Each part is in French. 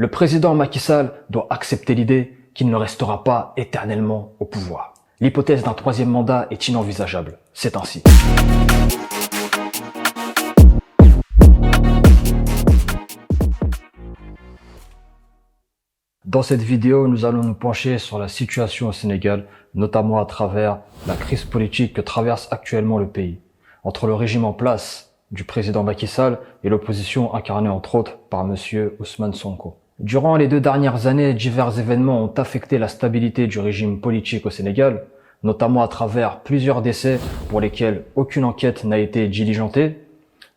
Le président Macky Sall doit accepter l'idée qu'il ne restera pas éternellement au pouvoir. L'hypothèse d'un troisième mandat est inenvisageable. C'est ainsi. Dans cette vidéo, nous allons nous pencher sur la situation au Sénégal, notamment à travers la crise politique que traverse actuellement le pays, entre le régime en place du président Macky Sall et l'opposition incarnée entre autres par monsieur Ousmane Sonko. Durant les 2 dernières années, divers événements ont affecté la stabilité du régime politique au Sénégal, notamment à travers plusieurs décès pour lesquels aucune enquête n'a été diligentée,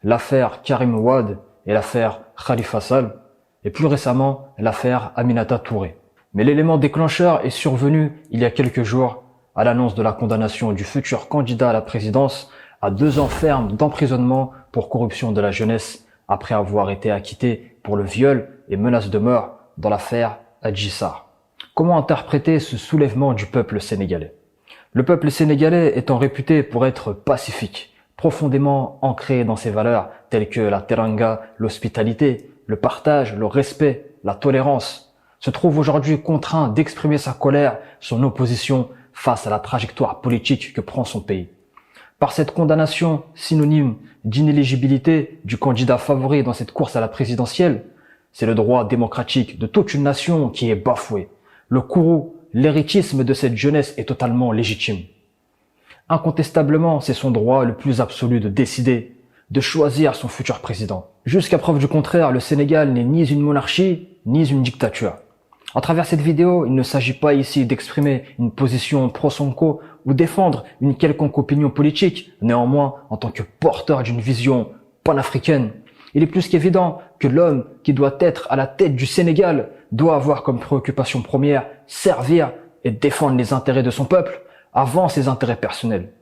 l'affaire Karim Wade et l'affaire Khalifa Sall, et plus récemment l'affaire Aminata Touré. Mais l'élément déclencheur est survenu il y a quelques jours à l'annonce de la condamnation du futur candidat à la présidence à 2 ans ferme d'emprisonnement pour corruption de la jeunesse après avoir été acquitté pour le viol et menace de mort dans l'affaire Adji Sarr. Comment interpréter ce soulèvement du peuple sénégalais? Le peuple sénégalais étant réputé pour être pacifique, profondément ancré dans ses valeurs telles que la teranga, l'hospitalité, le partage, le respect, la tolérance, se trouve aujourd'hui contraint d'exprimer sa colère, son opposition face à la trajectoire politique que prend son pays. Par cette condamnation synonyme d'inéligibilité du candidat favori dans cette course à la présidentielle, c'est le droit démocratique de toute une nation qui est bafoué. Le courroux, l'héritisme de cette jeunesse est totalement légitime. Incontestablement, c'est son droit le plus absolu de décider, de choisir son futur président. Jusqu'à preuve du contraire, le Sénégal n'est ni une monarchie, ni une dictature. À travers cette vidéo, il ne s'agit pas ici d'exprimer une position pro-Sonko ou défendre une quelconque opinion politique. Néanmoins, en tant que porteur d'une vision panafricaine, il est plus qu'évident que l'homme qui doit être à la tête du Sénégal doit avoir comme préoccupation première servir et défendre les intérêts de son peuple avant ses intérêts personnels.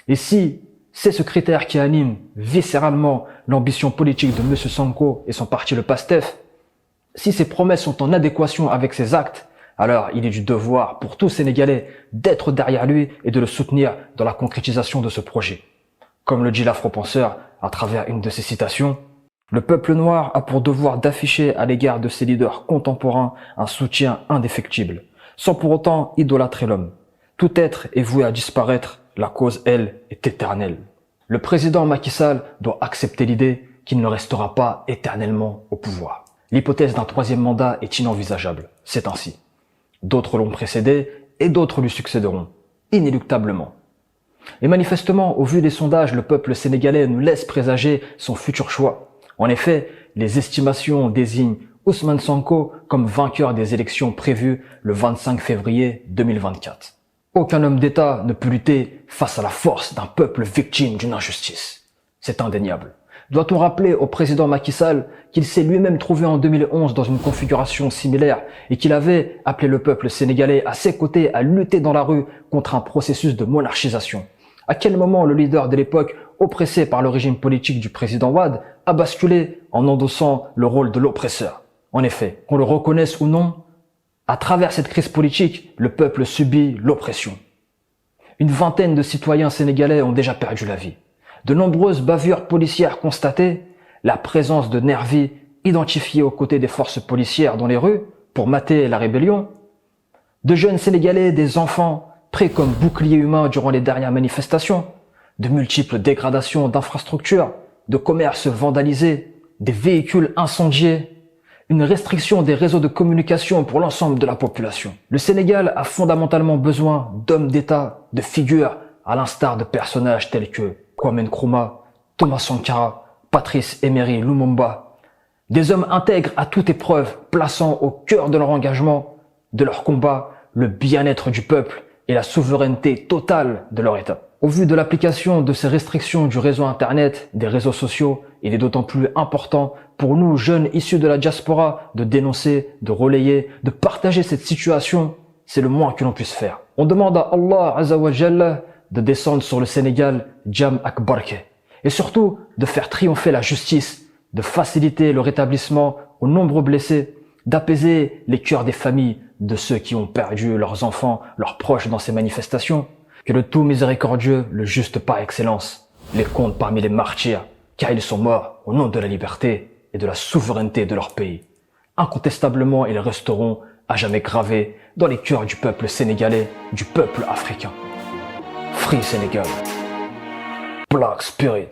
Et si c'est ce critère qui anime viscéralement l'ambition politique de M. Sonko et son parti le PASTEF, si ces promesses sont en adéquation avec ses actes, alors il est du devoir pour tout Sénégalais d'être derrière lui et de le soutenir dans la concrétisation de ce projet. Comme le dit l'afro-penseur à travers une de ses citations, le peuple noir a pour devoir d'afficher à l'égard de ses leaders contemporains un soutien indéfectible, sans pour autant idolâtrer l'homme. Tout être est voué à disparaître, la cause, elle, est éternelle. Le président Macky Sall doit accepter l'idée qu'il ne restera pas éternellement au pouvoir. L'hypothèse d'un troisième mandat est inenvisageable. C'est ainsi. D'autres l'ont précédé et d'autres lui succéderont, inéluctablement. Et manifestement, au vu des sondages, le peuple sénégalais nous laisse présager son futur choix. En effet, les estimations désignent Ousmane Sonko comme vainqueur des élections prévues le 25 février 2024. Aucun homme d'État ne peut lutter face à la force d'un peuple victime d'une injustice. C'est indéniable. Doit-on rappeler au président Macky Sall qu'il s'est lui-même trouvé en 2011 dans une configuration similaire et qu'il avait appelé le peuple sénégalais à ses côtés à lutter dans la rue contre un processus de monarchisation? À quel moment le leader de l'époque, oppressé par le régime politique du président Wade, a basculé en endossant le rôle de l'oppresseur? En effet, qu'on le reconnaisse ou non, à travers cette crise politique, le peuple subit l'oppression. Une vingtaine de citoyens sénégalais ont déjà perdu la vie. De nombreuses bavures policières constatées, la présence de nervis identifiés aux côtés des forces policières dans les rues pour mater la rébellion, de jeunes Sénégalais, des enfants pris comme boucliers humains durant les dernières manifestations, de multiples dégradations d'infrastructures, de commerces vandalisés, des véhicules incendiés, une restriction des réseaux de communication pour l'ensemble de la population. Le Sénégal a fondamentalement besoin d'hommes d'État, de figures, à l'instar de personnages tels que Kwame Nkrumah, Thomas Sankara, Patrice Emery Lumumba. Des hommes intègres à toute épreuve, plaçant au cœur de leur engagement, de leur combat, le bien-être du peuple et la souveraineté totale de leur État. Au vu de l'application de ces restrictions du réseau Internet, des réseaux sociaux, il est d'autant plus important pour nous, jeunes issus de la diaspora, de dénoncer, de relayer, de partager cette situation. C'est le moins que l'on puisse faire. On demande à Allah Azza wa Jalla de descendre sur le Sénégal Jam Akbarke et surtout de faire triompher la justice, de faciliter le rétablissement aux nombreux blessés, d'apaiser les cœurs des familles de ceux qui ont perdu leurs enfants, leurs proches dans ces manifestations. Que le tout miséricordieux, le juste par excellence, les compte parmi les martyrs, car ils sont morts au nom de la liberté et de la souveraineté de leur pays. incontestablement, ils resteront à jamais gravés dans les cœurs du peuple sénégalais, du peuple africain. Free Sénégal. Black Spirit.